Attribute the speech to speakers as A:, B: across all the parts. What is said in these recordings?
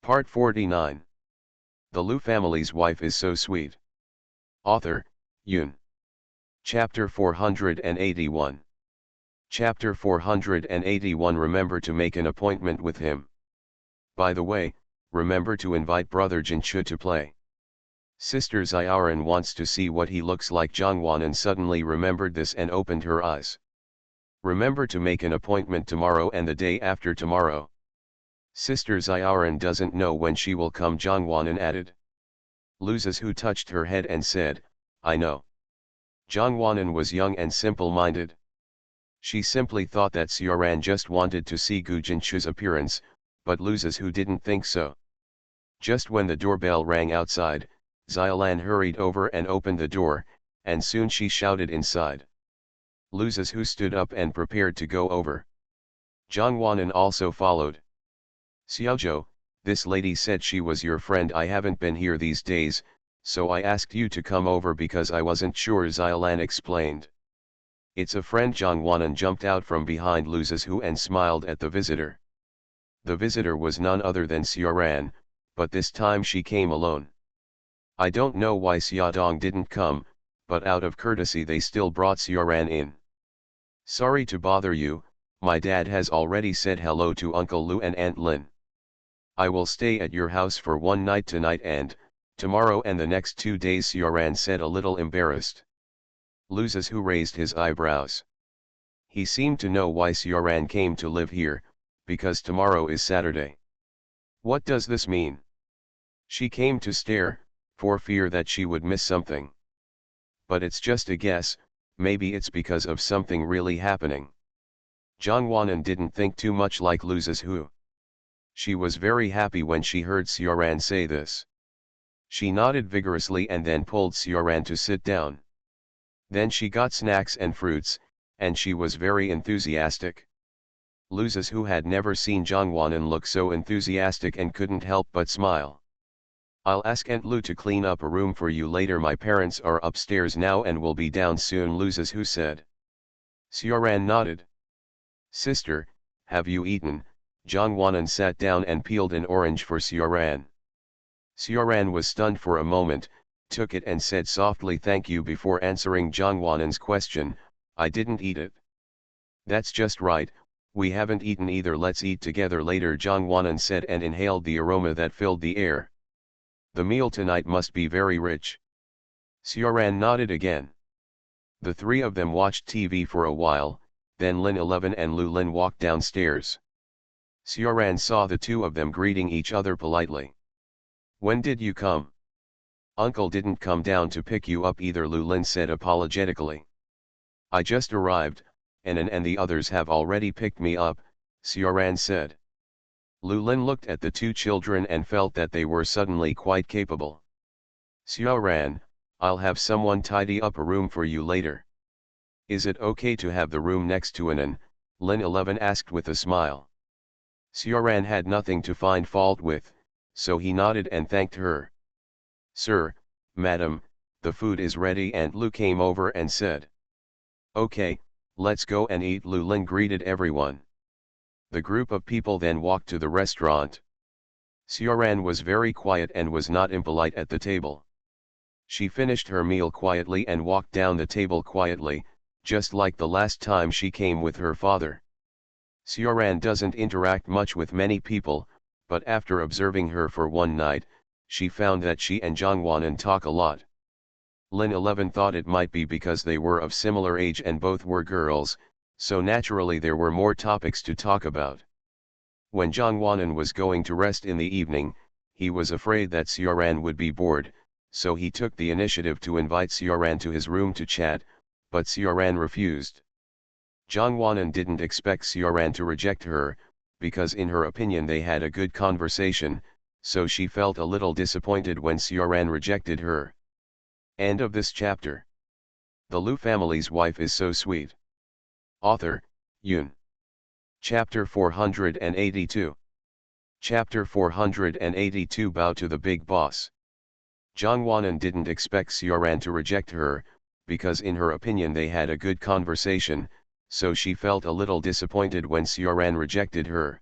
A: Part 49. The Liu family's wife is so sweet. Author, Yoon. Chapter 481. Chapter 481. Remember to make an appointment with him. By the way, remember to invite brother Jinchu to play. Sister Xiaoran wants to see what he looks like. Zhangwanan suddenly remembered this and opened her eyes. Remember to make an appointment tomorrow and the day after tomorrow. Sister Xiaoran doesn't know when she will come, Zhangwanan added. Liu Zizhu touched her head and said, I know. Zhangwanan was young and simple-minded. She simply thought that Xiaoran just wanted to see Gu Jinchu's appearance, but Liu Zizhu didn't think so. Just when the doorbell rang outside, Xiaolan hurried over and opened the door, and soon she shouted inside. Liu Zizhu stood up and prepared to go over. Zhangwanan also followed. Xiaozhou, this lady said she was your friend. I haven't been here these days, so I asked you to come over because I wasn't sure, Xiaolan explained. It's a friend. Zhangwanan jumped out from behind Liu Zizhu and smiled at the visitor. The visitor was none other than Xiaoran, but this time she came alone. I don't know why Xiaodong didn't come, but out of courtesy they still brought Xiaoran in. Sorry to bother you, my dad has already said hello to Uncle Lu and Aunt Lin. I will stay at your house for one night tonight and, tomorrow and the next 2 days, Xiaoran said, a little embarrassed. Liu Zizhu raised his eyebrows. He seemed to know why Xiaoran came to live here, because tomorrow is Saturday. What does this mean? She came to stare, for fear that she would miss something. But it's just a guess, maybe it's because of something really happening. Zhangwanan didn't think too much like Liu Zizhu. She was very happy when she heard Xiaoran say this. She nodded vigorously and then pulled Xiaoran to sit down. Then she got snacks and fruits, and she was very enthusiastic. Liu Zizhu had never seen Zhangwanan look so enthusiastic and couldn't help but smile. I'll ask Aunt Lu to clean up a room for you later. My parents are upstairs now and will be down soon, Liu Zizhu said. Xiaoran nodded. Sister, have you eaten? Zhangwanan sat down and peeled an orange for Xiaoran. Xiaoran was stunned for a moment, took it and said softly thank you before answering Zhangwanan's question, I didn't eat it. That's just right, we haven't eaten either, let's eat together later, Zhangwanan said and inhaled the aroma that filled the air. The meal tonight must be very rich. Xiaoran nodded again. The three of them watched TV for a while, then Lin 11 and Lu Lin walked downstairs. Xiaoran saw the two of them greeting each other politely. When did you come? Uncle didn't come down to pick you up either, Lu Lin said apologetically. I just arrived, and the others have already picked me up, Xiaoran said. Lu Lin looked at the two children and felt that they were suddenly quite capable. Xiaoran, I'll have someone tidy up a room for you later. Is it okay to have the room next to Anan? Lin 11 asked with a smile. Xiaoran had nothing to find fault with, so he nodded and thanked her. Sir, madam, the food is ready. Aunt Lu came over and said. Okay, let's go and eat, Lu Lin greeted everyone. The group of people then walked to the restaurant. Xiaoran was very quiet and was not impolite at the table. She finished her meal quietly and walked down the table quietly, just like the last time she came with her father. Xiaoran doesn't interact much with many people, but after observing her for one night, she found that she and Zhangwanan talk a lot. Lin 11 thought it might be because they were of similar age and both were girls, so naturally there were more topics to talk about. When Zhangwanan was going to rest in the evening, he was afraid that Xiaoran would be bored, so he took the initiative to invite Xiaoran to his room to chat, but Xiaoran refused. Zhangwanan didn't expect Xiaoran to reject her, because in her opinion they had a good conversation, so she felt a little disappointed when Xiaoran rejected her. End of this chapter. The Liu family's wife is so sweet. Author, Yoon. Chapter 482. Chapter 482. Bow to the Big Boss. Zhangwanan didn't expect Xiaoran to reject her, because in her opinion they had a good conversation, so she felt a little disappointed when Xiaoran rejected her.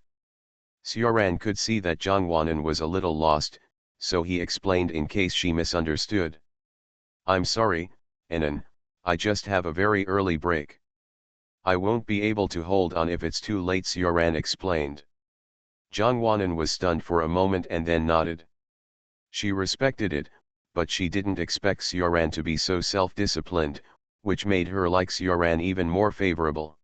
A: Sioran could see that Jongwanan was a little lost, so he explained in case she misunderstood. I'm sorry, Anan, I just have a very early break. I won't be able to hold on if it's too late, Sioran explained. Jongwanan was stunned for a moment and then nodded. She respected it, but she didn't expect Sioran to be so self-disciplined, which made her like Sioran even more favorable.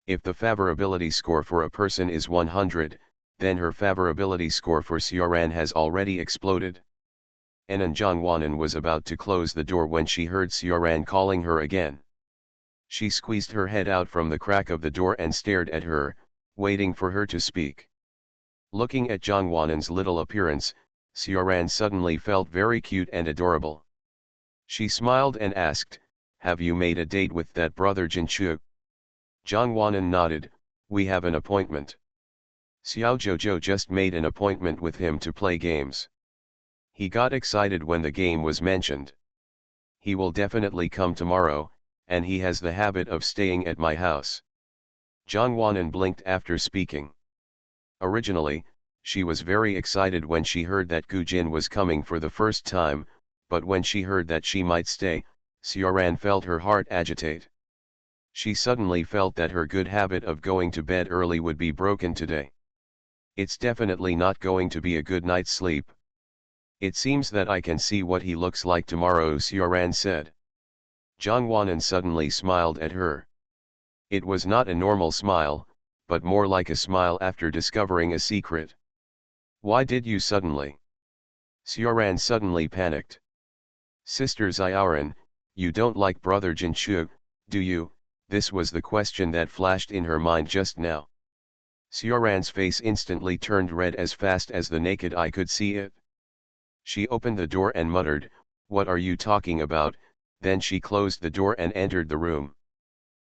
A: If the favorability score for a person is 100, then her favorability score for Sioran has already exploded. Anan Jongwanan was about to close the door when she heard Sioran calling her again. She squeezed her head out from the crack of the door and stared at her, waiting for her to speak. Looking at Jongwanan's little appearance, Sioran suddenly felt very cute and adorable. She smiled and asked, "Have you made a date with that brother Jinchu?" Jongwanan nodded, "We have an appointment." Xiao Jojo just made an appointment with him to play games. He got excited when the game was mentioned. He will definitely come tomorrow, and he has the habit of staying at my house. Jongwanan blinked after speaking. Originally, she was very excited when she heard that Gu Jin was coming for the first time, but when she heard that she might stay, Sioran felt her heart agitate. She suddenly felt that her good habit of going to bed early would be broken today. It's definitely not going to be a good night's sleep. It seems that I can see what he looks like tomorrow, Sioran said. Jongwanan suddenly smiled at her. It was not a normal smile, but more like a smile after discovering a secret. Why did you suddenly? Sioran suddenly panicked. Sister Xiaoran, you don't like brother Jinchu, do you? This was the question that flashed in her mind just now. Sioran's face instantly turned red as fast as the naked eye could see it. She opened the door and muttered, "What are you talking about?" Then she closed the door and entered the room.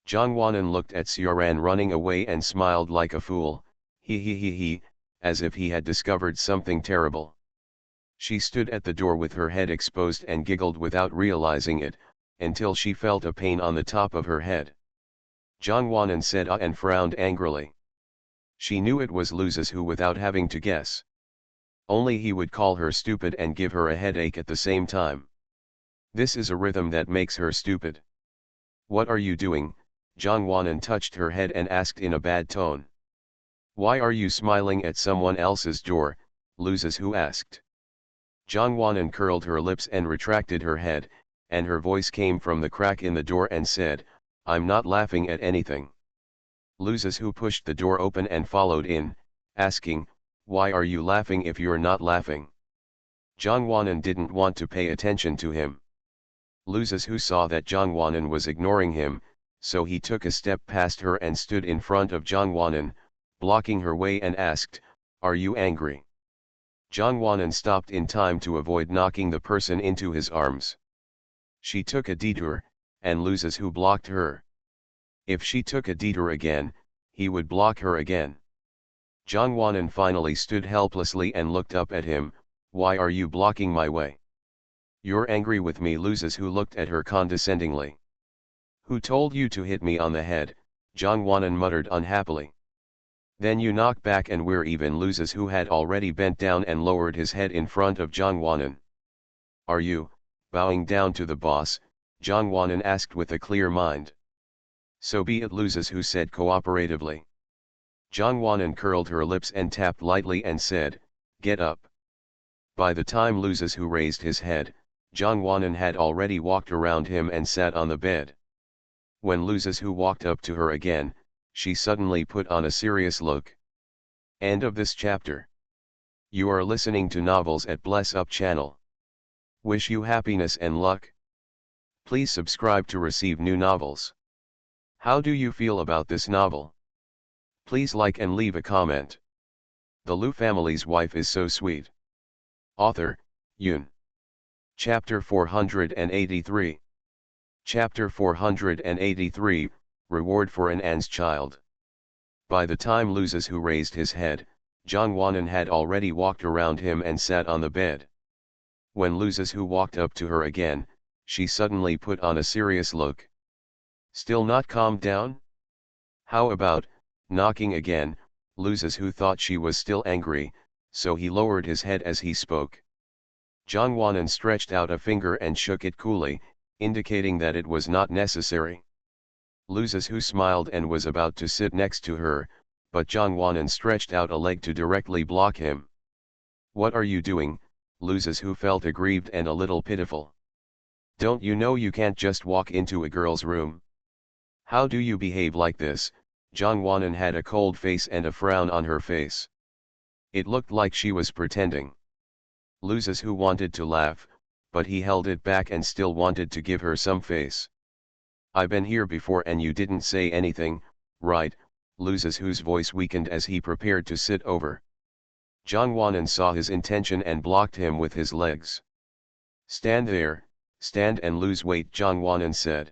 A: Jongwanan looked at Sioran running away and smiled like a fool, he, as if he had discovered something terrible. She stood at the door with her head exposed and giggled without realizing it, until she felt a pain on the top of her head. Jongwanan said ah and frowned angrily. She knew it was Luzes who without having to guess. Only he would call her stupid and give her a headache at the same time. This is a rhythm that makes her stupid. What are you doing? Jongwanan touched her head and asked in a bad tone. Why are you smiling at someone else's door? Luzes who asked. Jongwanan curled her lips and retracted her head, and her voice came from the crack in the door and said, "I'm not laughing at anything." Luzes who pushed the door open and followed in, asking, "Why are you laughing if you're not laughing?" Jongwanan didn't want to pay attention to him. Luzes who saw that Jongwanan was ignoring him, so he took a step past her and stood in front of Jongwanan, blocking her way and asked, "Are you angry?" Jongwanan stopped in time to avoid knocking the person into his arms. She took a detour, and Luzes who blocked her. If she took a detour again, he would block her again. Jongwanan finally stood helplessly and looked up at him. "Why are you blocking my way?" "You're angry with me," Luzes who looked at her condescendingly. "Who told you to hit me on the head?" Jongwanan muttered unhappily. "Then you knock back and we're even." Luzes who had already bent down and lowered his head in front of Jongwanan. "Are you bowing down to the boss?" Jongwanan asked with a clear mind. "So be it," Luzes who said cooperatively. Jongwanan curled her lips and tapped lightly and said, "Get up." By the time Luzes who raised his head, Jongwanan had already walked around him and sat on the bed. When Luzes who walked up to her again, she suddenly put on a serious look. End of this chapter. You are listening to Novels at Bless Up channel. Wish you happiness and luck. Please subscribe to receive new novels. How do you feel about this novel? Please like and leave a comment. The Lu family's wife is so sweet. Author, Yoon. Chapter 483. Chapter 483, Reward for an An's Child. By the time Luzes who raised his head, Jongwanan had already walked around him and sat on the bed. When Luzes who walked up to her again, she suddenly put on a serious look. Still not calmed down? How about knocking again? Loses who thought she was still angry, so he lowered his head as he spoke. Zhang Wanan stretched out a finger and shook it coolly, indicating that it was not necessary. Loses who smiled and was about to sit next to her, but Zhang Wanan stretched out a leg to directly block him. "What are you doing?" Loses who felt aggrieved and a little pitiful. "Don't you know you can't just walk into a girl's room? How do you behave like this?" Zhang Wanan had a cold face and a frown on her face. It looked like she was pretending. Loses who wanted to laugh, but he held it back and still wanted to give her some face. "I've been here before and you didn't say anything, right?" Loses whose voice weakened as he prepared to sit over. Zhang Wanan saw his intention and blocked him with his legs. "Stand there, stand and lose weight," Zhang Wanan said.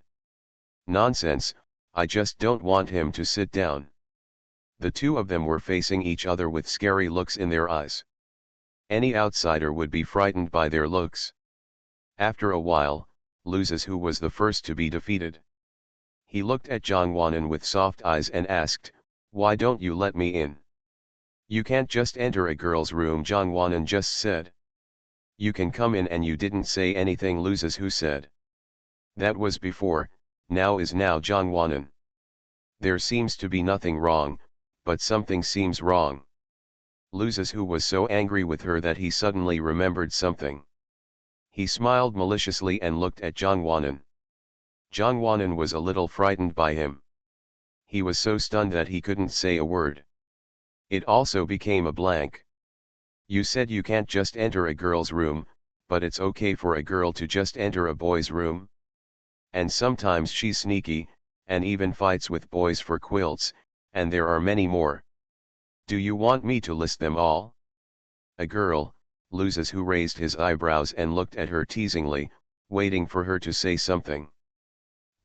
A: "Nonsense, I just don't want him to sit down." The two of them were facing each other with scary looks in their eyes. Any outsider would be frightened by their looks. After a while, Loses who was the first to be defeated. He looked at Zhang Wanan with soft eyes and asked, "Why don't you let me in?" "You can't just enter a girl's room," Zhang Wanan just said. "You can come in and you didn't say anything," Loses who said. "That was before, now is now," Zhang Wanan. "There seems to be nothing wrong, but something seems wrong." Loses who was so angry with her that he suddenly remembered something. He smiled maliciously and looked at Zhang Wanan. Zhang Wanan was a little frightened by him. He was so stunned that he couldn't say a word. It also became a blank. "You said you can't just enter a girl's room, but it's okay for a girl to just enter a boy's room? And sometimes she's sneaky, and even fights with boys for quilts, and there are many more. Do you want me to list them all?" "A girl," Loses who raised his eyebrows and looked at her teasingly, waiting for her to say something.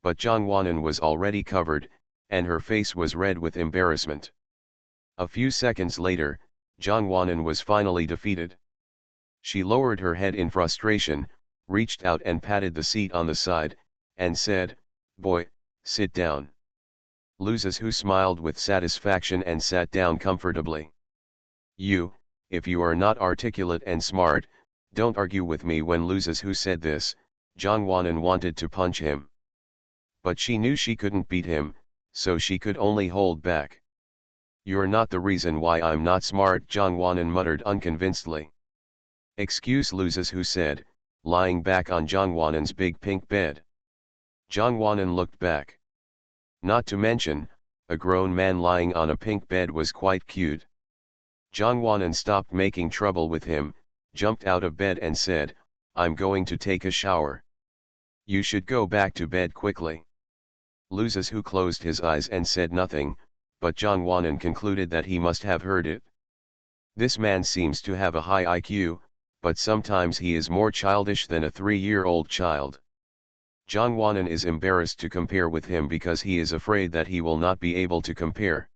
A: But Zhang Wanan was already covered, and her face was red with embarrassment. A few seconds later, Zhang Wanan was finally defeated. She lowered her head in frustration, reached out and patted the seat on the side, and said, "Boy, sit down." Loses who smiled with satisfaction and sat down comfortably. If you are not articulate and smart, don't argue with me." When Loses who said this, Zhang Wanan wanted to punch him. But she knew she couldn't beat him, so she could only hold back. "You're not the reason why I'm not smart," Zhang Wanan muttered unconvincedly. "Excuse," Loses who said, lying back on Zhang Wanan's big pink bed. Zhang Wanan looked back. Not to mention, a grown man lying on a pink bed was quite cute. Zhang Wanan stopped making trouble with him, jumped out of bed and said, "I'm going to take a shower. You should go back to bed quickly." Loses who closed his eyes and said nothing, but Zhang Wanan concluded that he must have heard it. This man seems to have a high IQ, but sometimes he is more childish than a 3-year-old child. Zhang Wanan is embarrassed to compare with him because he is afraid that he will not be able to compare.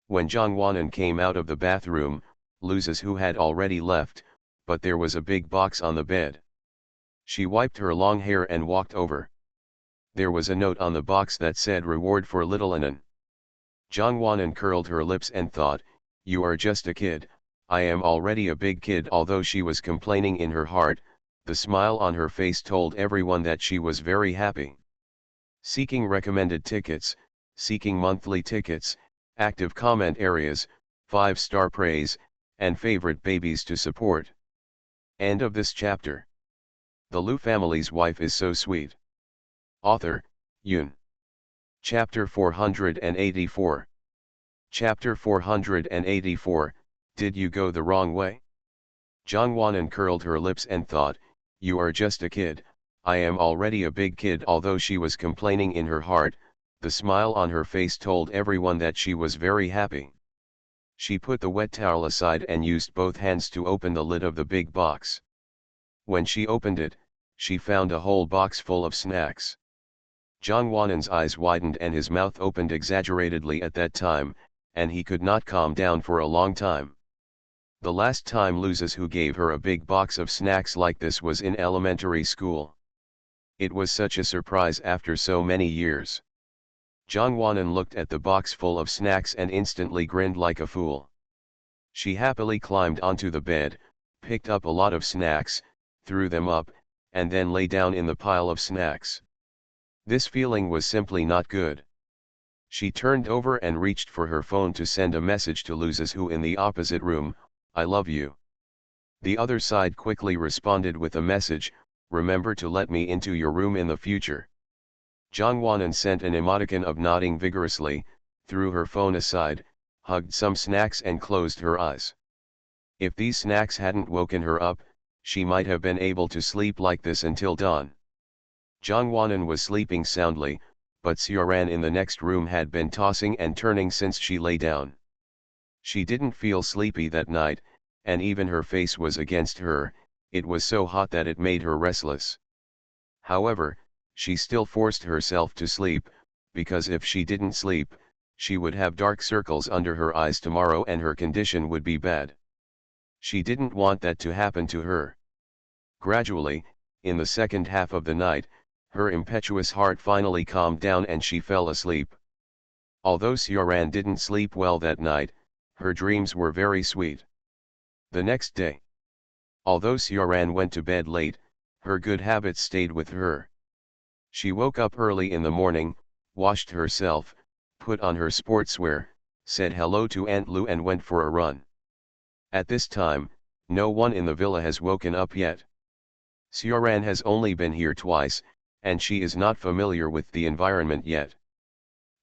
A: When Zhang Wanan came out of the bathroom, Loses who had already left, but there was a big box on the bed. She wiped her long hair and walked over. There was a note on the box that said, "Reward for little Anan." Zhang Wanan curled her lips and thought, "You are just a kid, I am already a big kid." Although she was complaining in her heart, the smile on her face told everyone that she was very happy. Seeking recommended tickets, seeking monthly tickets, active comment areas, 5-star praise, and favorite babies to support. End of this chapter. The Lu family's wife is so sweet. Author, Yun. Chapter 484. Chapter 484, Did You Go the Wrong Way? Zhang Wanan curled her lips and thought, "You are just a kid, I am already a big kid." Although she was complaining in her heart, the smile on her face told everyone that she was very happy. She put the wet towel aside and used both hands to open the lid of the big box. When she opened it, she found a whole box full of snacks. Zhang Wanan's eyes widened and his mouth opened exaggeratedly at that time, and he could not calm down for a long time. The last time Loses who gave her a big box of snacks like this was in elementary school. It was such a surprise after so many years. Jongwanan looked at the box full of snacks and instantly grinned like a fool. She happily climbed onto the bed, picked up a lot of snacks, threw them up, and then lay down in the pile of snacks. This feeling was simply not good. She turned over and reached for her phone to send a message to Luzes, who in the opposite room, "I love you." The other side quickly responded with a message, "Remember to let me into your room in the future." Jongwanan sent an emoticon of nodding vigorously, threw her phone aside, hugged some snacks and closed her eyes. If these snacks hadn't woken her up, she might have been able to sleep like this until dawn. Jongwanan was sleeping soundly, but Sioran in the next room had been tossing and turning since she lay down. She didn't feel sleepy that night, and even her face was against her, it was so hot that it made her restless. However, she still forced herself to sleep, because if she didn't sleep, she would have dark circles under her eyes tomorrow and her condition would be bad. She didn't want that to happen to her. Gradually, in the second half of the night, her impetuous heart finally calmed down and she fell asleep. Although Sioran didn't sleep well that night, her dreams were very sweet. The next day, although Sioran went to bed late, her good habits stayed with her. She woke up early in the morning, washed herself, put on her sportswear, said hello to Aunt Lou and went for a run. At this time, no one in the villa has woken up yet. Sioran has only been here twice, and she is not familiar with the environment yet.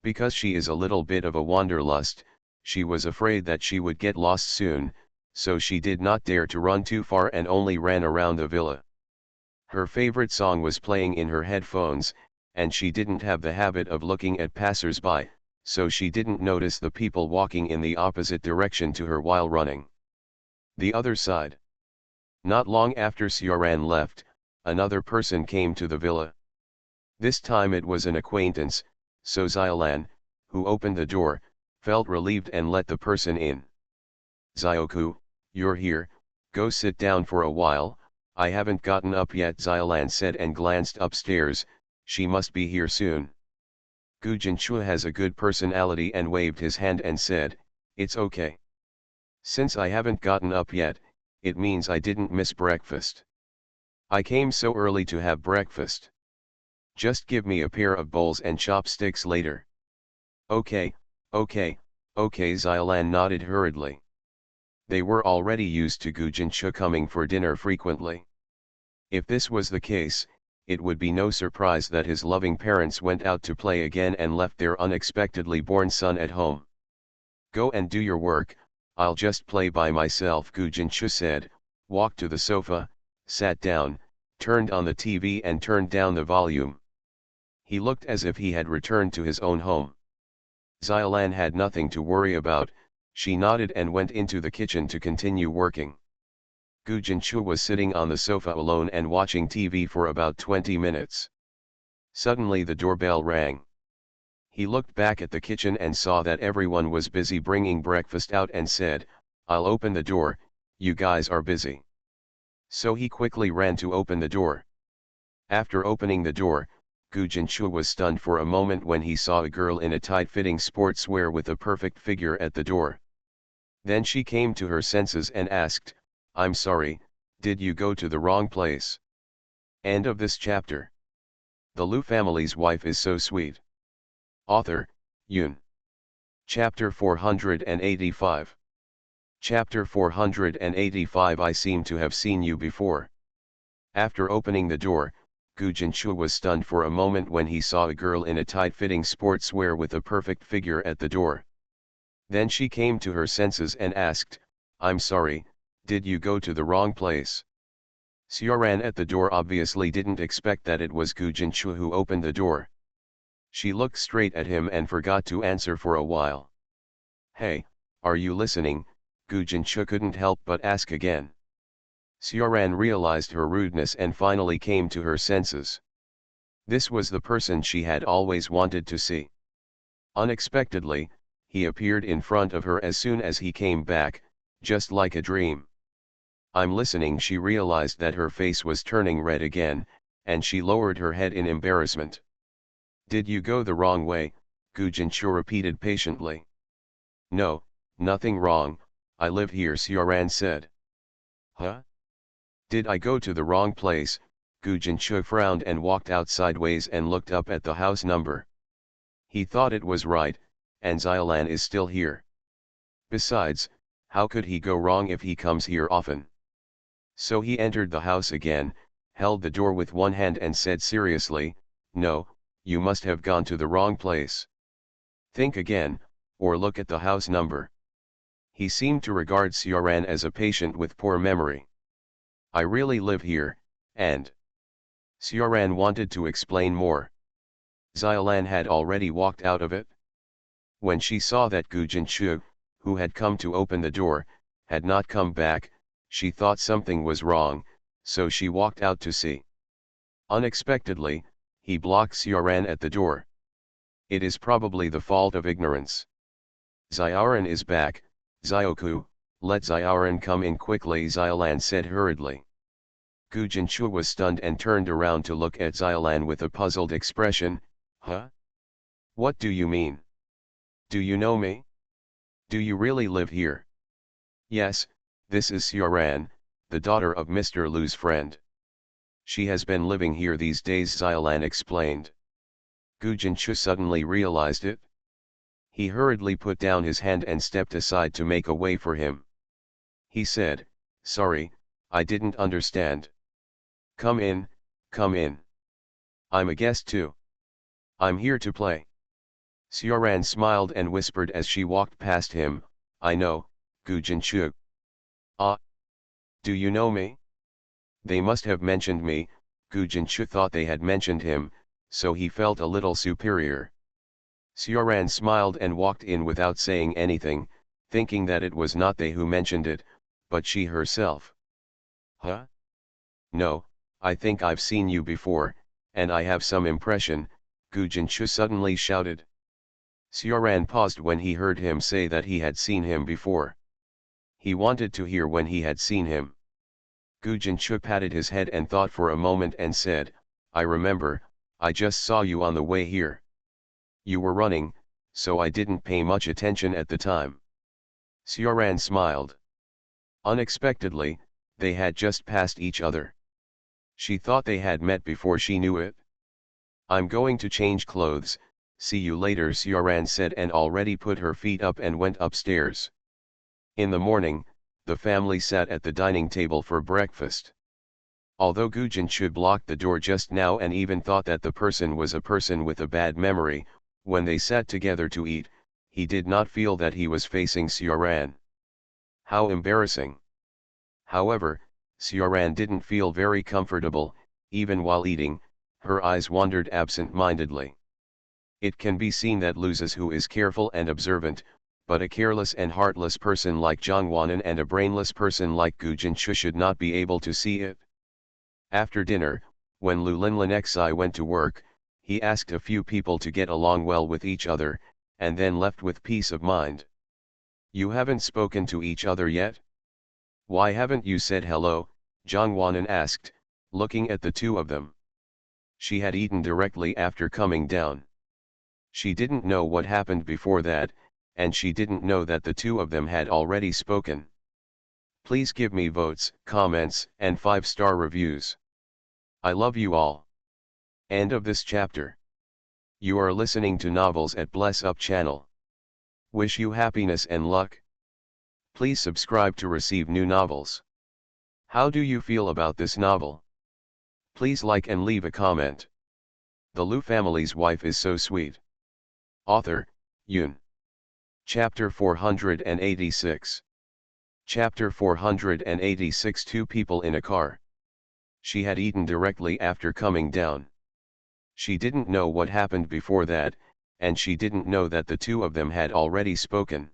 A: Because she is a little bit of a wanderlust, she was afraid that she would get lost soon, so she did not dare to run too far and only ran around the villa. Her favorite song was playing in her headphones, and she didn't have the habit of looking at passers-by, so she didn't notice the people walking in the opposite direction to her while running. The other side. Not long after Sioran left, another person came to the villa. This time it was an acquaintance, so Xiaolan, who opened the door, felt relieved and let the person in. "Xiaoku, you're here, go sit down for a while, I haven't gotten up yet," Xiaolan said and glanced upstairs, "she must be here soon." Gu Jinchua has a good personality and waved his hand and said, "It's okay. Since I haven't gotten up yet, it means I didn't miss breakfast. I came so early to have breakfast. Just give me a pair of bowls and chopsticks later." "Okay, okay, okay," Xiaolan nodded hurriedly. They were already used to Gu Jinchua coming for dinner frequently. If this was the case, it would be no surprise that his loving parents went out to play again and left their unexpectedly born son at home. "Go and do your work, I'll just play by myself," Gu Jinchua said, walked to the sofa, sat down, turned on the TV and turned down the volume. He looked as if he had returned to his own home. Xiaolan had nothing to worry about, she nodded and went into the kitchen to continue working. Gu Jinchua was sitting on the sofa alone and watching TV for about 20 minutes. Suddenly the doorbell rang. He looked back at the kitchen and saw that everyone was busy bringing breakfast out and said, "I'll open the door, you guys are busy." So he quickly ran to open the door. After opening the door, Gu Jinchua was stunned for a moment when he saw a girl in a tight-fitting sportswear with a perfect figure at the door. Then she came to her senses and asked, "I'm sorry, did you go to the wrong place?" End of this chapter. The Liu family's wife is so sweet. Author, Yun. Chapter 485. Chapter 485. I seem to have seen you before. After opening the door, Gu Jinchua was stunned for a moment when he saw a girl in a tight-fitting sportswear with a perfect figure at the door. Then she came to her senses and asked, "I'm sorry, did you go to the wrong place?" Sioran at the door obviously didn't expect that it was Gu Jinchua who opened the door. She looked straight at him and forgot to answer for a while. "Hey, are you listening?" Gu Jinchua couldn't help but ask again. Sioran realized her rudeness and finally came to her senses. This was the person she had always wanted to see. Unexpectedly, he appeared in front of her as soon as he came back, just like a dream. "I'm listening." She realized that her face was turning red again, and she lowered her head in embarrassment. "Did you go the wrong way?" Gu Jinchu repeated patiently. No, nothing wrong, I live here, Xiaoran said. Huh? Did I go to the wrong place? Gu Jinchu frowned and walked out sideways and looked up at the house number. He thought it was right, and Xiaolan is still here. Besides, how could he go wrong if he comes here often? So he entered the house again, held the door with one hand and said seriously, no, you must have gone to the wrong place. Think again, or look at the house number. He seemed to regard Xiaoran as a patient with poor memory. I really live here, and... Xiaoran wanted to explain more. Xiaolan had already walked out of it. When she saw that Gu Jinchu, who had come to open the door, had not come back, she thought something was wrong, so she walked out to see. Unexpectedly, he blocked Xiaoran at the door. It is probably the fault of ignorance. Xiaoran is back, Xiaoku, let Xiaoran come in quickly, Xiaolan said hurriedly. Gu Jinchu was stunned and turned around to look at Xiaolan with a puzzled expression. Huh? What do you mean? Do you know me? Do you really live here? Yes, this is Xiaoran, the daughter of Mr. Lu's friend. She has been living here these days, Xiaolan explained. Gu Jinchu suddenly realized it. He hurriedly put down his hand and stepped aside to make a way for him. He said, sorry, I didn't understand. Come in, come in. I'm a guest too. I'm here to play. Xiaoran smiled and whispered as she walked past him, I know, Gu Jinchu. Ah. Do you know me? They must have mentioned me. Gu Jinchu thought they had mentioned him, so he felt a little superior. Xiaoran smiled and walked in without saying anything, thinking that it was not they who mentioned it, but she herself. Huh? No, I think I've seen you before, and I have some impression, Gu Jinchu suddenly shouted. Xiaoran paused when he heard him say that he had seen him before. He wanted to hear when he had seen him. Gu Jinchu patted his head and thought for a moment and said, I remember, I just saw you on the way here. You were running, so I didn't pay much attention at the time. Xiaoran smiled. Unexpectedly, they had just passed each other. She thought they had met before she knew it. I'm going to change clothes, see you later, Xiaoran said and already put her feet up and went upstairs. In the morning, the family sat at the dining table for breakfast. Although Gu Jinchu blocked the door just now and even thought that the person was a person with a bad memory, when they sat together to eat, he did not feel that he was facing Xiaoran. How embarrassing. However, Xiaoran didn't feel very comfortable, even while eating, her eyes wandered absent-mindedly. It can be seen that Luzes who is careful and observant, but a careless and heartless person like Zhang Wanan and a brainless person like Gu Jinchu should not be able to see it. After dinner, when Lu Linlin went to work, he asked a few people to get along well with each other, and then left with peace of mind. You haven't spoken to each other yet? Why haven't you said hello? Zhang Wanan asked, looking at the two of them. She had eaten directly after coming down. She didn't know what happened before that, and she didn't know that the two of them had already spoken. Please give me votes, comments, and 5-star reviews. I love you all. End of this chapter. You are listening to Novels at Bless Up channel. Wish you happiness and luck. Please subscribe to receive new novels. How do you feel about this novel? Please like and leave a comment. The Lu family's wife is so sweet. Author, Yun. Chapter 486. Chapter 486. Two people in a car. She had eaten directly after coming down. She didn't know what happened before that, and she didn't know that the two of them had already spoken.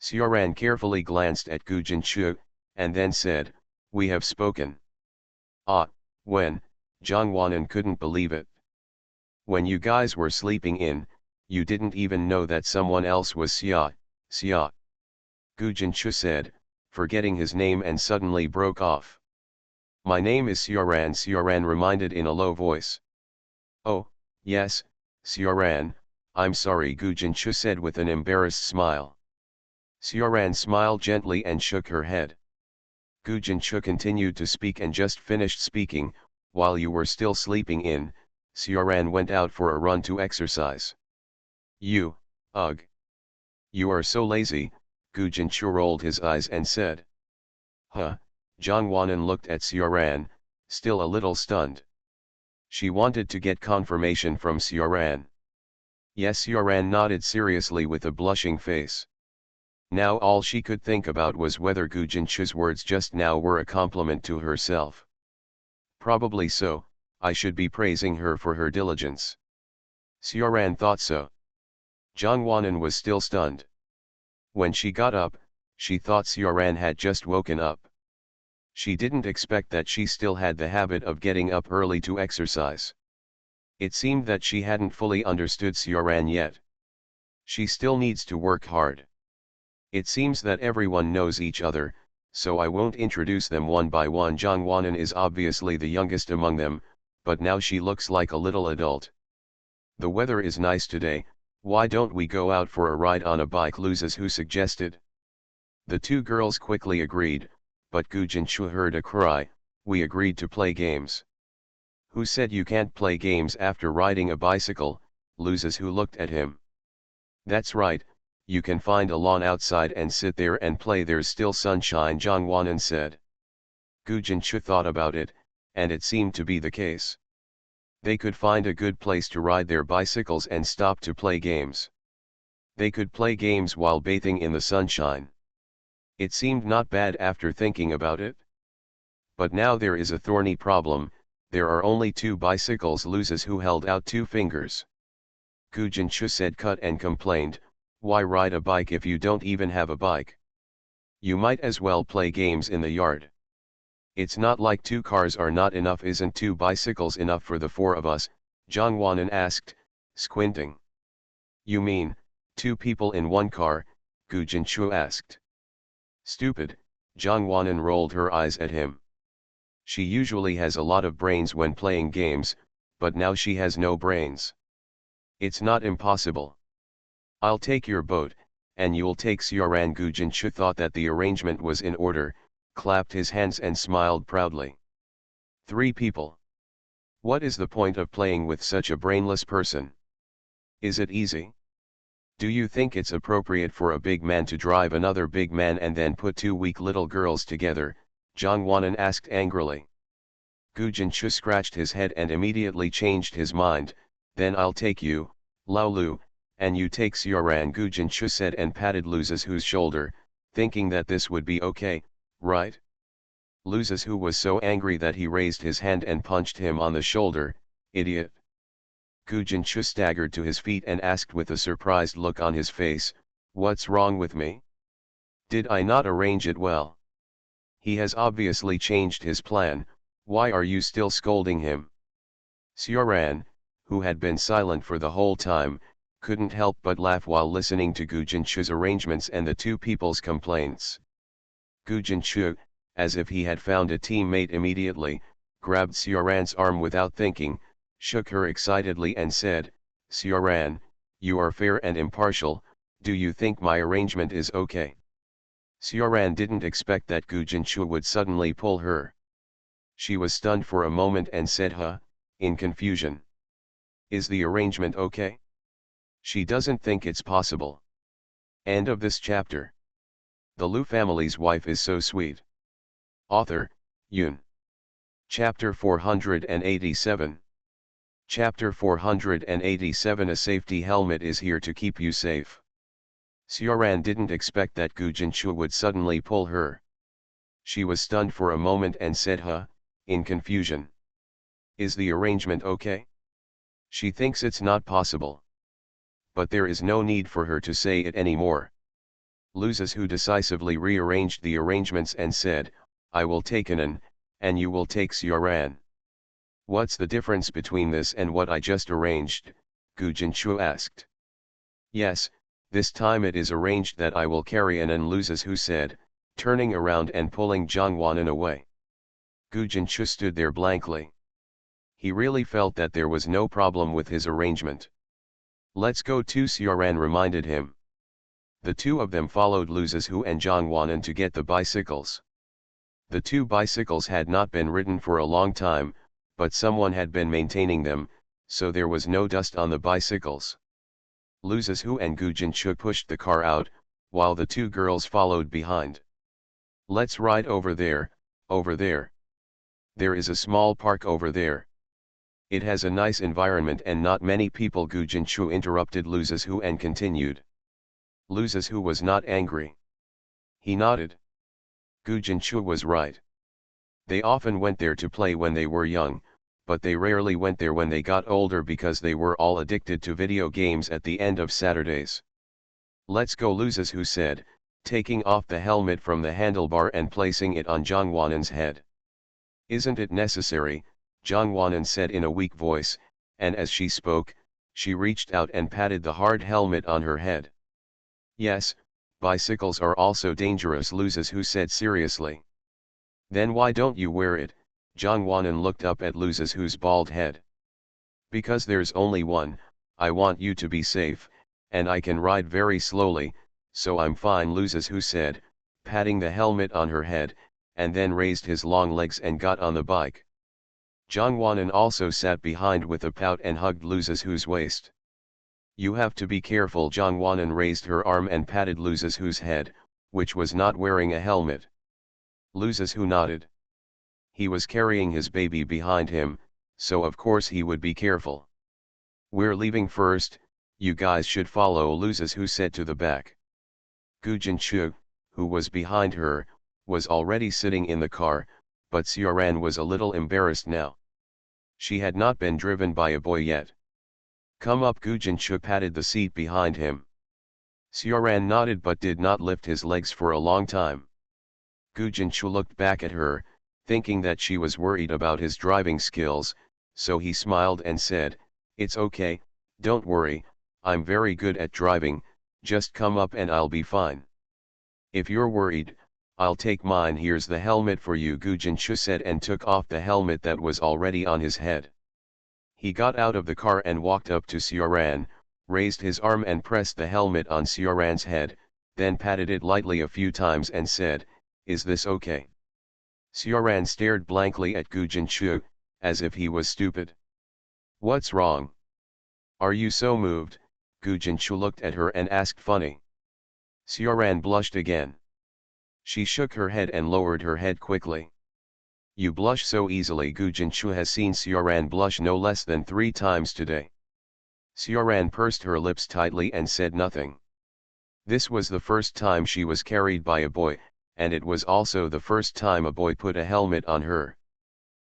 A: Xiaoran carefully glanced at Gu Jinchu, and then said, we have spoken. Ah, when? Zhang Wanan couldn't believe it. When you guys were sleeping in, you didn't even know that someone else was Xia. Gu Jinchu said, forgetting his name and suddenly broke off. My name is Xiaoran, Xiaoran reminded in a low voice. Oh, yes, Xiaoran, I'm sorry, Gu Jinchu said with an embarrassed smile. Xiaoran smiled gently and shook her head. Gu Jinchu continued to speak and just finished speaking, while you were still sleeping in, Xiaoran went out for a run to exercise. You, ugh. You are so lazy, Gu Jinchu rolled his eyes and said. Huh, Zhang Wanan looked at Xiaoran, still a little stunned. She wanted to get confirmation from Xiaoran. Yes, Xiaoran nodded seriously with a blushing face. Now all she could think about was whether Gu Jinchu's words just now were a compliment to herself. Probably so, I should be praising her for her diligence. Xiaoran thought so. Zhang Wanan was still stunned. When she got up, she thought Xiaoran had just woken up. She didn't expect that she still had the habit of getting up early to exercise. It seemed that she hadn't fully understood Xiaoran yet. She still needs to work hard. It seems that everyone knows each other, so I won't introduce them one by one. Zhang Wanan is obviously the youngest among them, but now she looks like a little adult. The weather is nice today, why don't we go out for a ride on a bike? Lu Zizhu suggested. The two girls quickly agreed, but Gu Jinchu heard a cry, we agreed to play games. Who said you can't play games after riding a bicycle? Lu Zizhu looked at him. That's right, you can find a lawn outside and sit there and play, there's still sunshine, Zhang Wanan said. Gu Jinchu thought about it, and it seemed to be the case. They could find a good place to ride their bicycles and stop to play games. They could play games while bathing in the sunshine. It seemed not bad after thinking about it. But now there is a thorny problem, there are only 2 bicycles. Lu Zizhu held out 2 fingers. Gu Jinchu said cut and complained, why ride a bike if you don't even have a bike? You might as well play games in the yard. It's not like 2 cars are not enough. Isn't 2 bicycles enough for the 4 of us? Zhang Wanan asked, squinting. You mean, 2 people in 1 car? Gu Jinchu asked. Stupid, Zhang Wanan rolled her eyes at him. She usually has a lot of brains when playing games, but now she has no brains. It's not impossible. I'll take your boat, and you'll take Xiaoran. Gu Jinchu thought that the arrangement was in order, clapped his hands and smiled proudly. 3 people. What is the point of playing with such a brainless person? Is it easy? Do you think it's appropriate for a big man to drive another big man and then put 2 weak little girls together? Zhang Wanan asked angrily. Gu Jinchu scratched his head and immediately changed his mind. Then I'll take you, Lao Lu, and you take Xiaoran, Gu Jinchu said and patted Lu Zizhu's shoulder, thinking that this would be okay, right? Lu Zizhu was so angry that he raised his hand and punched him on the shoulder. Idiot. Gu Jinchu staggered to his feet and asked with a surprised look on his face, what's wrong with me? Did I not arrange it well? He has obviously changed his plan, why are you still scolding him? Xiaoran, who had been silent for the whole time, couldn't help but laugh while listening to Gu Jinchu's arrangements and the 2 people's complaints. Gu Jinchu, as if he had found a teammate immediately, grabbed Xiaoran's arm without thinking, shook her excitedly and said, Xiaoran, you are fair and impartial, do you think my arrangement is okay? Xiaoran didn't expect that Gu Jinchu would suddenly pull her. She was stunned for a moment and said huh, in confusion. Is the arrangement okay? She doesn't think it's possible. End of this chapter. The Lu family's wife is so sweet. Author, Yun. Chapter 487. Chapter 487. A safety helmet is here to keep you safe. Xiaoran didn't expect that Gu Jinchu would suddenly pull her. She was stunned for a moment and said huh, in confusion. Is the arrangement okay? She thinks it's not possible. But there is no need for her to say it anymore. Lu Zizhu decisively rearranged the arrangements and said, I will take Anan, and you will take Xiaoran. What's the difference between this and what I just arranged? Gu Jinchu asked. Yes, this time it is arranged that I will carry Anan, Lu Zizhu said, turning around and pulling Zhang Wanan away. Gu Jinchu stood there blankly. He really felt that there was no problem with his arrangement. Let's go too, Sioran reminded him. The two of them followed Lu Zizhu and Zhang Wanan to get the bicycles. The two bicycles had not been ridden for a long time, but someone had been maintaining them, so there was no dust on the bicycles. Lu Zizhu and Gu Jinchu pushed the car out, while the two girls followed behind. Let's ride over there, over there. There is a small park over there. It has a nice environment and not many people. Gu Jinchu interrupted Lu Zizhu and continued. Lu Zizhu was not angry. He nodded. Gu Jinchu was right. They often went there to play when they were young, but they rarely went there when they got older because they were all addicted to video games at the end of Saturdays. Let's go, Lu Zizhu said, taking off the helmet from the handlebar and placing it on Zhang Wanan's head. Isn't it necessary? Zhang Wanan said in a weak voice, and as she spoke, she reached out and patted the hard helmet on her head. Yes, bicycles are also dangerous, Lu Zizhu said seriously. Then why don't you wear it? Zhang Wanan looked up at Lu Zizhu's bald head. Because there's only one, I want you to be safe, and I can ride very slowly, so I'm fine, Lu Zizhu said, patting the helmet on her head, and then raised his long legs and got on the bike. Zhang Wanan also sat behind with a pout and hugged Lu Zizhu's waist. You have to be careful. Zhang Wanan raised her arm and patted Lu Zizhu's head, which was not wearing a helmet. Lu Zizhu nodded. He was carrying his baby behind him, so of course he would be careful. We're leaving first, you guys should follow, Lu Zizhu said to the back. Gu Jinchu, who was behind her, was already sitting in the car, but Sioran was a little embarrassed now. She had not been driven by a boy yet. Come up, Gu Jinchu patted the seat behind him. Sioran nodded but did not lift his legs for a long time. Gu Jinchu looked back at her, thinking that she was worried about his driving skills, so he smiled and said, It's okay, don't worry, I'm very good at driving, just come up and I'll be fine. If you're worried, I'll take mine. Here's the helmet for you, Gu Jinchu said and took off the helmet that was already on his head. He got out of the car and walked up to Sioran, raised his arm and pressed the helmet on Sioran's head, then patted it lightly a few times and said, Is this okay? Sioran stared blankly at Gu Jinchu, as if he was stupid. What's wrong? Are you so moved? Gu Jinchu looked at her and asked. Funny. Sioran blushed again. She shook her head and lowered her head quickly. You blush so easily. Gu Jinchu has seen Sioran blush no less than 3 times today. Sioran pursed her lips tightly and said nothing. This was the first time she was carried by a boy, and it was also the first time a boy put a helmet on her.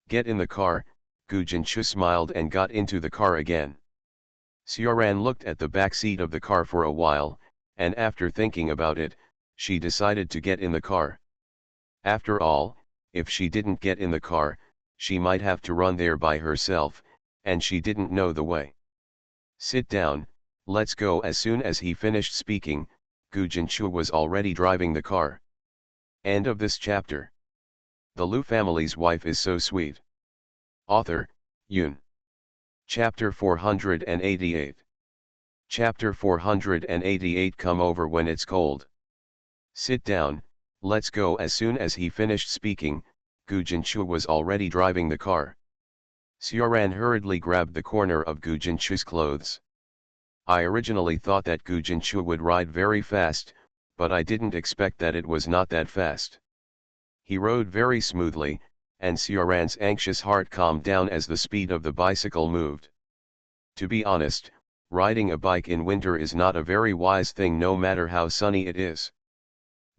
A: Get in the car, Gu Jinchu smiled and got into the car again. Sioran looked at the back seat of the car for a while, and after thinking about it, she decided to get in the car. After all, if she didn't get in the car, she might have to run there by herself, and she didn't know the way. Sit down, let's go. As soon as he finished speaking, Gu Jinchu was already driving the car. End of this chapter. The Lu family's wife is so sweet. Author, Yun. Chapter 488. Chapter 488. Come over when it's cold. Sit down, let's go. As soon as he finished speaking, Gu Jinchu was already driving the car. Sioran hurriedly grabbed the corner of Gu Jinchu's clothes. I originally thought that Gu Jinchu would ride very fast, but I didn't expect that it was not that fast. He rode very smoothly, and Sioran's anxious heart calmed down as the speed of the bicycle moved. To be honest, riding a bike in winter is not a very wise thing no matter how sunny it is.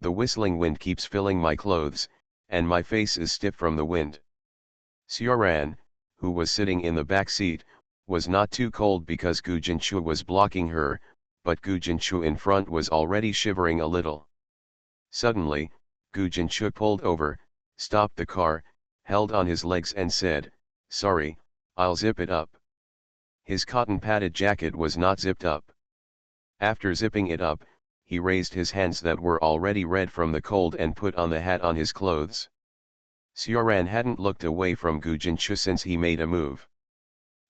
A: The whistling wind keeps filling my clothes, and my face is stiff from the wind. Sioran, who was sitting in the back seat, was not too cold because Gu Jinchu was blocking her, but Gu Jinchu in front was already shivering a little. Suddenly, Gu Jinchu pulled over, stopped the car, held on his legs and said, Sorry, I'll zip it up. His cotton padded jacket was not zipped up. After zipping it up, he raised his hands that were already red from the cold and put on the hat on his clothes. Sioran hadn't looked away from Gu Jinchu since he made a move.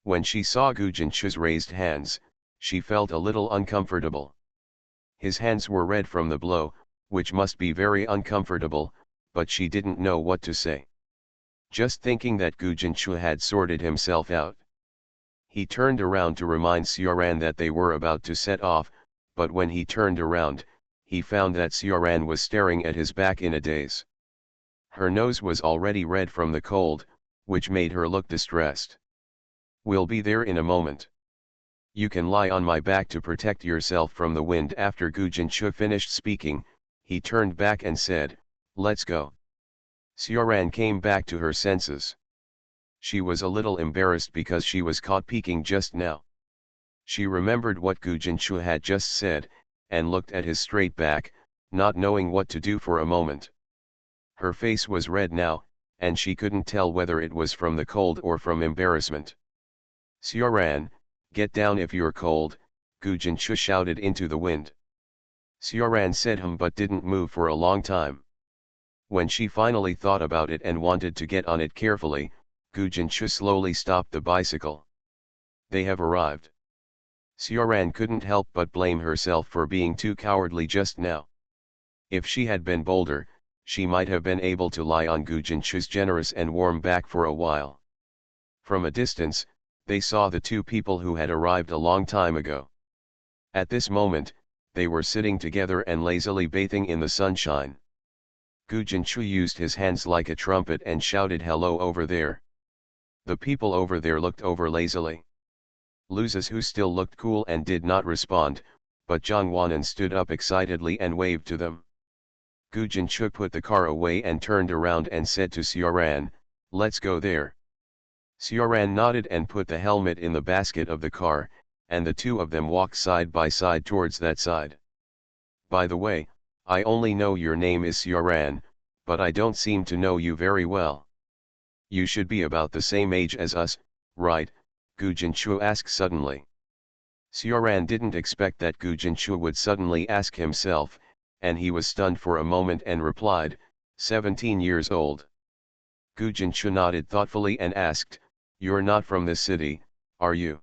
A: When she saw Gu Jinchu's raised hands, She felt a little uncomfortable. His hands were red from the blow, which must be very uncomfortable, but she didn't know what to say. Just thinking that Gu Jinchu had sorted himself out. He turned around to remind Sioran that they were about to set off, but when he turned around, he found that Sioran was staring at his back in a daze. Her nose was already red from the cold, which made her look distressed. "We'll be there in a moment. You can lie on my back to protect yourself from the wind." After Gu Jinchu finished speaking, he turned back and said, "Let's go." Sioran came back to her senses. She was a little embarrassed because she was caught peeking just now. She remembered what Gu Jinchu had just said, and looked at his straight back, not knowing what to do for a moment. Her face was red now, and she couldn't tell whether it was from the cold or from embarrassment. "Sioran, get down if you're cold," Gu Jinchu shouted into the wind. Sioran said but didn't move for a long time. When she finally thought about it and wanted to get on it carefully, Gu Jinchu slowly stopped the bicycle. "They have arrived." Sioran couldn't help but blame herself for being too cowardly just now. If she had been bolder, she might have been able to lie on Gu Jinchu's generous and warm back for a while. From a distance, they saw the two people who had arrived a long time ago. At this moment, they were sitting together and lazily bathing in the sunshine. Gu Jinchu used his hands like a trumpet and shouted, "Hello over there." The people over there looked over lazily. Luzes, who still looked cool and did not respond, but Zhang Wanan stood up excitedly and waved to them. Gu Jinchu put the car away and turned around and said to Sioran, "Let's go there." Sioran nodded and put the helmet in the basket of the car, and the two of them walked side by side towards that side. "By the way, I only know your name is Sioran, but I don't seem to know you very well. You should be about the same age as us, right?" Gu Jinchu asked suddenly. Sioran didn't expect that Gu Jinchu would suddenly ask himself, and he was stunned for a moment and replied, 17 years old. Gu Jinchu nodded thoughtfully and asked, "You're not from this city, are you?"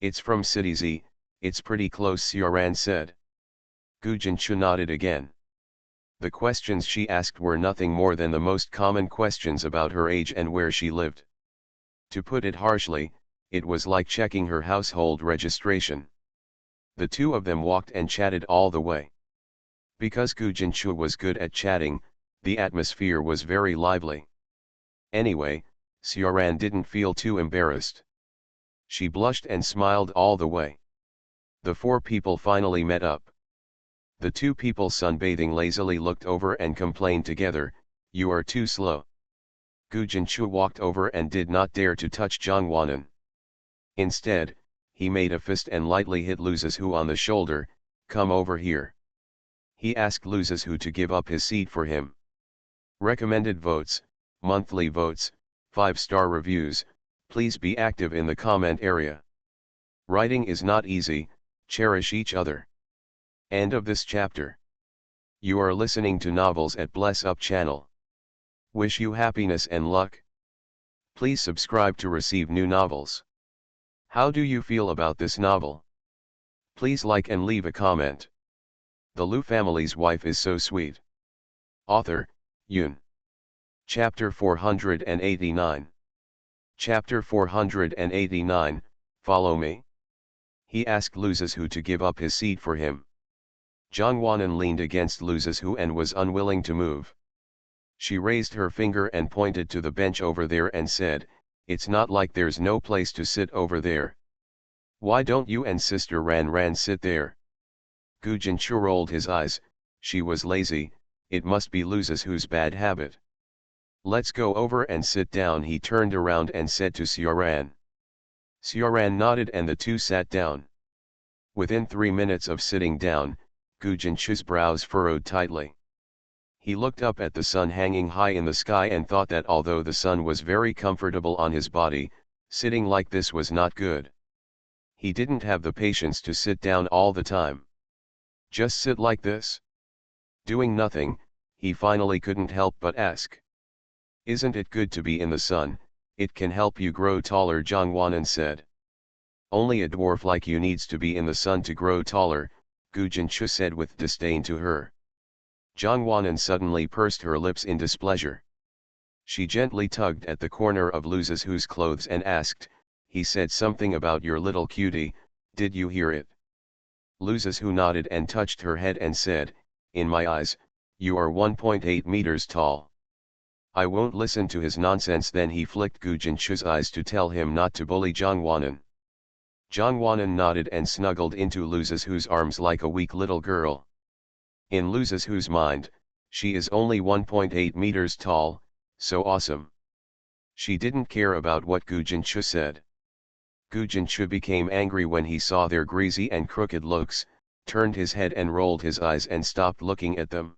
A: "It's from City Z, it's pretty close," Sioran said. Gu Jinchu nodded again. The questions she asked were nothing more than the most common questions about her age and where she lived. To put it harshly, it was like checking her household registration. The two of them walked and chatted all the way. Because Gu Jinchu was good at chatting, the atmosphere was very lively. Anyway, Sioran didn't feel too embarrassed. She blushed and smiled all the way. The four people finally met up. The two people sunbathing lazily looked over and complained together, "You are too slow." Gu Jinchu walked over and did not dare to touch Zhang Wanan. Instead, he made a fist and lightly hit Luzes on the shoulder, "Come over here." He asked Luzes to give up his seat for him. Recommended votes, monthly votes, 5-star reviews, please be active in the comment area. Writing is not easy, cherish each other. End of this chapter. You are listening to Novels at Bless Up channel. Wish you happiness and luck. Please subscribe to receive new novels. How do you feel about this novel? Please like and leave a comment. The Lu family's wife is so sweet. Author, Yun. Chapter 489. Chapter 489, Follow Me. He asked Luzes to give up his seat for him. Zhang Wanan leaned against Luzes and was unwilling to move. She raised her finger and pointed to the bench over there and said, "It's not like there's no place to sit over there. Why don't you and Sister Ran sit there?" Gu Jinchu rolled his eyes. She was lazy, it must be Luzes bad habit. "Let's go over and sit down," he turned around and said to Sioran. Sioran nodded and the two sat down. Within 3 minutes of sitting down, Gu Jinchu's brows furrowed tightly. He looked up at the sun hanging high in the sky and thought that although the sun was very comfortable on his body, sitting like this was not good. He didn't have the patience to sit down all the time. Just sit like this? Doing nothing, he finally couldn't help but ask. "Isn't it good to be in the sun? It can help you grow taller," Zhang Wanan said. Only a dwarf like you needs to be in the sun to grow taller, Gu Jinchu said with disdain to her. Zhang Wanan suddenly pursed her lips in displeasure. She gently tugged at the corner of Lu Zizhu's clothes and asked, he said something about your little cutie, did you hear it? Lu Zizhu nodded and touched her head and said, in my eyes, you are 1.8 meters tall. I won't listen to his nonsense. Then he flicked Gu Jinchu's eyes to tell him not to bully Zhang Wanan. Zhang Wanan nodded and snuggled into Lu Zizhu's arms like a weak little girl. In Lu Zizhu's mind, she is only 1.8 meters tall, so awesome. She didn't care about what Gu Jinchu said. Gu Jinchu became angry when he saw their greasy and crooked looks, turned his head and rolled his eyes and stopped looking at them.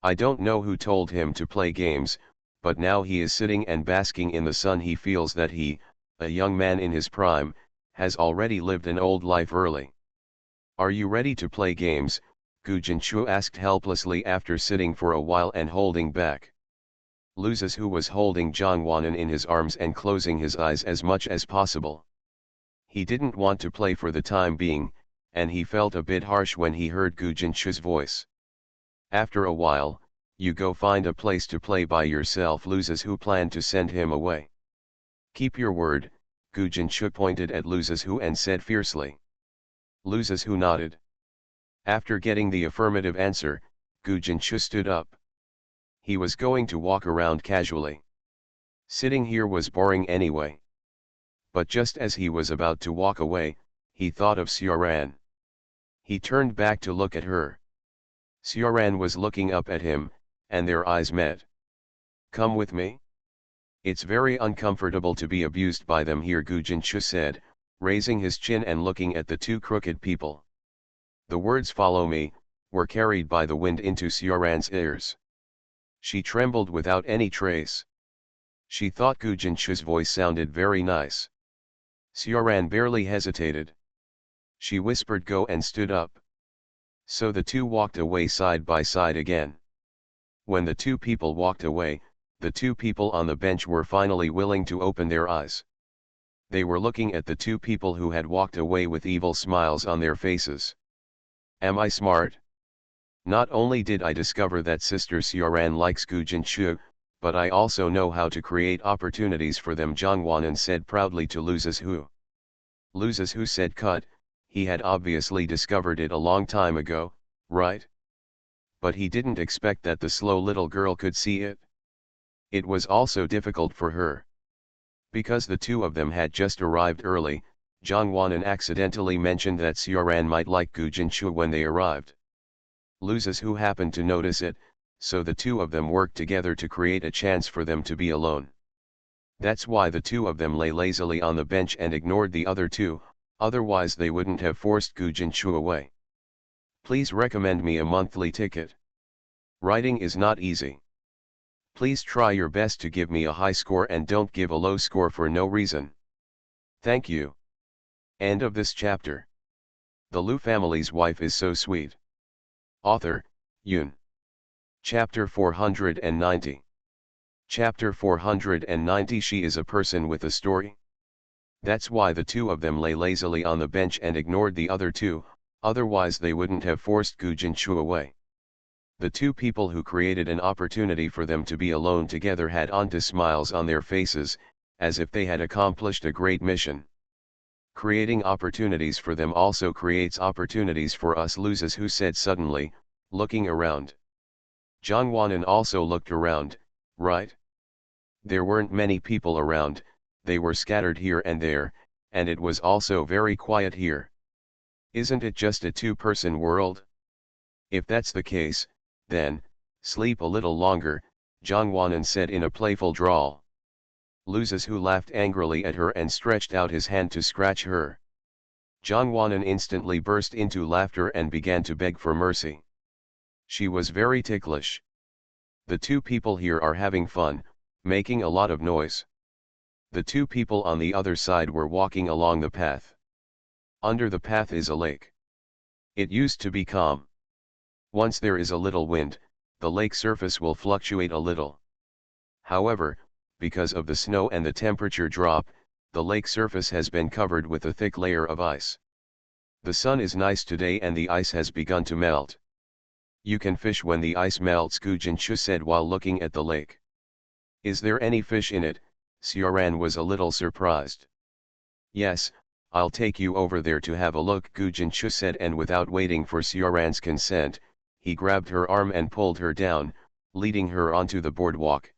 A: I don't know who told him to play games, but now he is sitting and basking in the sun. He feels that he, a young man in his prime, has already lived an old life early. Are you ready to play games? Gu Jinchu asked helplessly after sitting for a while and holding back. Lu Zizhu was holding Zhang Wanan in his arms and closing his eyes as much as possible. He didn't want to play for the time being, and he felt a bit harsh when he heard Gu Jinchu's voice. After a while, you go find a place to play by yourself. Lu Zizhu planned to send him away. Keep your word, Gu Jinchu pointed at Lu Zizhu and said fiercely. Lu Zizhu nodded. After getting the affirmative answer, Gu Jinchu stood up. He was going to walk around casually. Sitting here was boring anyway. But just as he was about to walk away, he thought of Xiaoran. He turned back to look at her. Xiaoran was looking up at him, and their eyes met. Come with me? It's very uncomfortable to be abused by them here, Gu Jinchu said, raising his chin and looking at the two crooked people. The words "follow me" were carried by the wind into Xiaoran's ears. She trembled without any trace. She thought Gu Jinchu's voice sounded very nice. Xiaoran barely hesitated. She whispered go and stood up. So the two walked away side by side again. When the two people walked away, the two people on the bench were finally willing to open their eyes. They were looking at the two people who had walked away with evil smiles on their faces. Am I smart? Not only did I discover that Sister Xiaoran likes Gu Jinchu, but I also know how to create opportunities for them, Zhang Wanan said proudly to Lu Zizhu. Lu Zizhu said cut, he had obviously discovered it a long time ago, right? But he didn't expect that the slow little girl could see it. It was also difficult for her. Because the two of them had just arrived early, Zhang Wanan accidentally mentioned that Xiaoran might like Gu Jinchu when they arrived. Lu Zizhu happened to notice it, so the two of them worked together to create a chance for them to be alone. That's why the two of them lay lazily on the bench and ignored the other two, otherwise they wouldn't have forced Gu Jinchu away. Please recommend me a monthly ticket. Writing is not easy. Please try your best to give me a high score and don't give a low score for no reason. Thank you. End of this chapter. The Lu family's wife is so sweet. Author, Yun. Chapter 490. Chapter 490. She is a person with a story. That's why the two of them lay lazily on the bench and ignored the other two, otherwise they wouldn't have forced Gu Jinchu away. The two people who created an opportunity for them to be alone together had honest smiles on their faces, as if they had accomplished a great mission. Creating opportunities for them also creates opportunities for us, Lu Zizhu said suddenly, looking around. Zhang Wanan also looked around, right? There weren't many people around, they were scattered here and there, and it was also very quiet here. Isn't it just a two-person world? If that's the case, then, sleep a little longer, Zhang Wanan said in a playful drawl. Lu Zizhu laughed angrily at her and stretched out his hand to scratch her. Zhang Wanan instantly burst into laughter and began to beg for mercy. She was very ticklish. The two people here are having fun, making a lot of noise. The two people on the other side were walking along the path. Under the path is a lake. It used to be calm. Once there is a little wind, the lake surface will fluctuate a little. However, because of the snow and the temperature drop, The lake surface has been covered with a thick layer of ice. The sun is nice today and the ice has begun to melt. You can fish when the ice melts, Gujinchu said while looking at the lake. Is there any fish in it? Sioran was a little surprised. Yes, I'll take you over there to have a look, Gujinchu said, and without waiting for Sioran's consent, he grabbed her arm and pulled her down, leading her onto the boardwalk.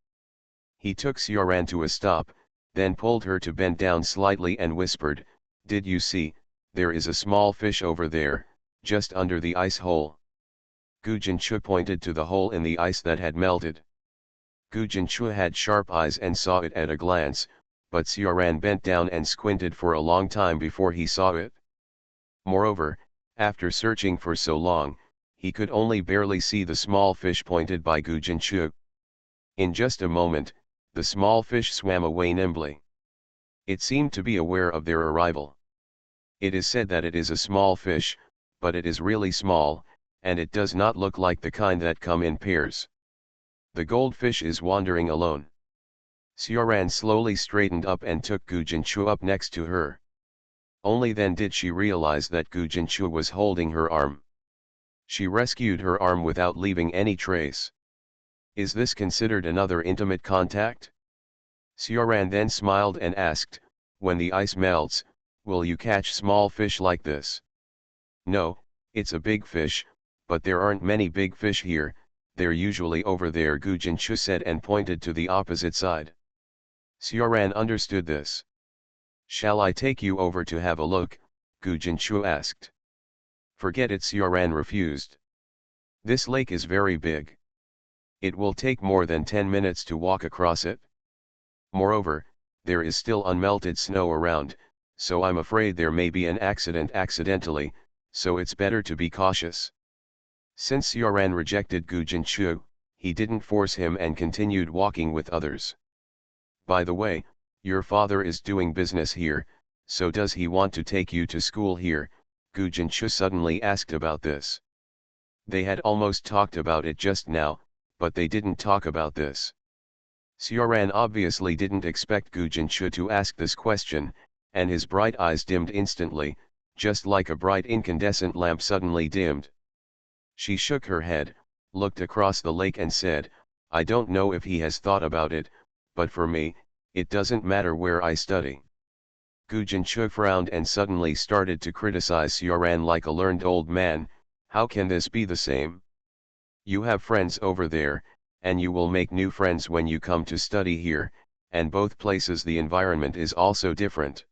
A: He took Sioran to a stop, then pulled her to bend down slightly and whispered, "Did you see, there is a small fish over there, just under the ice hole." Gujinchu pointed to the hole in the ice that had melted. Gujinchu had sharp eyes and saw it at a glance, but Sioran bent down and squinted for a long time before he saw it. Moreover, after searching for so long, he could only barely see the small fish pointed by Gujinchu. In just a moment, the small fish swam away nimbly. It seemed to be aware of their arrival. It is said that it is a small fish, but it is really small, and it does not look like the kind that come in pairs. The goldfish is wandering alone. Sioran slowly straightened up and took Gujinchu up next to her. Only then did she realize that Gujinchu was holding her arm. She rescued her arm without leaving any trace. Is this considered another intimate contact? Sioran then smiled and asked, "When the ice melts, will you catch small fish like this?" "No, it's a big fish, but there aren't many big fish here, they're usually over there," Gujinchu said and pointed to the opposite side. Sioran understood this. "Shall I take you over to have a look?" Gujinchu asked. "Forget it," Sioran refused. "This lake is very big. It will take more than 10 minutes to walk across it. Moreover, there is still unmelted snow around, so I'm afraid there may be an accident accidentally, so it's better to be cautious." Since Sioran rejected Gujinchu, he didn't force him and continued walking with others. "By the way, your father is doing business here, so does he want to take you to school here?" Gujinchu suddenly asked about this. They had almost talked about it just now, but they didn't talk about this. Sioran obviously didn't expect Gujinchu to ask this question, and his bright eyes dimmed instantly, just like a bright incandescent lamp suddenly dimmed. She shook her head, looked across the lake and said, "I don't know if he has thought about it, but for me, it doesn't matter where I study." Gujinchu frowned and suddenly started to criticize Sioran like a learned old man. "How can this be the same? You have friends over there, and you will make new friends when you come to study here, and both places the environment is also different."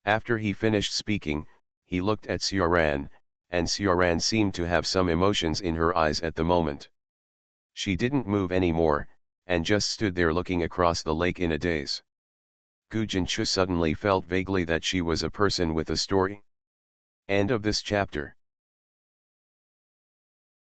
A: After he finished speaking, he looked at Sioran, and Sioran seemed to have some emotions in her eyes at the moment. She didn't move anymore, and just stood there looking across the lake in a daze. Gujinchu suddenly felt vaguely that she was a person with a story. End of this chapter.